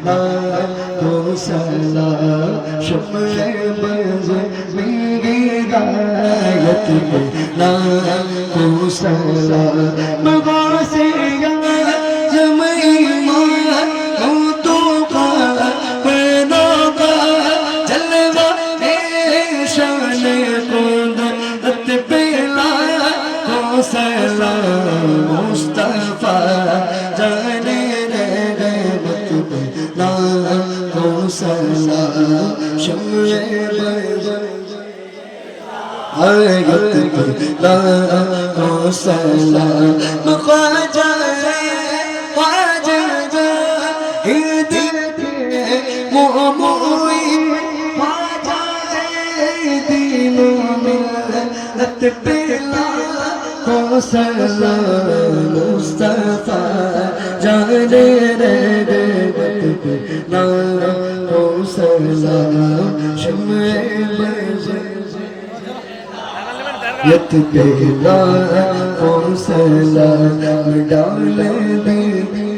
लाखों सलाम शम्मे बज़ मेरी हिदायत पे लाखों सलाम गौसे आज़म ईमान मोतों का पैदा का जलवा शान कुदरत पे लाखों सलाम मुस्तफा जाने रहमत पे लाखों सलाम शम्मे बज़ आयत पे लाखों सलाम ख्वाजा ख्वाजा दिल के मोई ख्वाजा दिलों में लत पे लाखों सलाम मुस्तफा जाने रहमत पे लाखों सलाम शम्मे बज़ यत पे लाखों सलाम डाल दे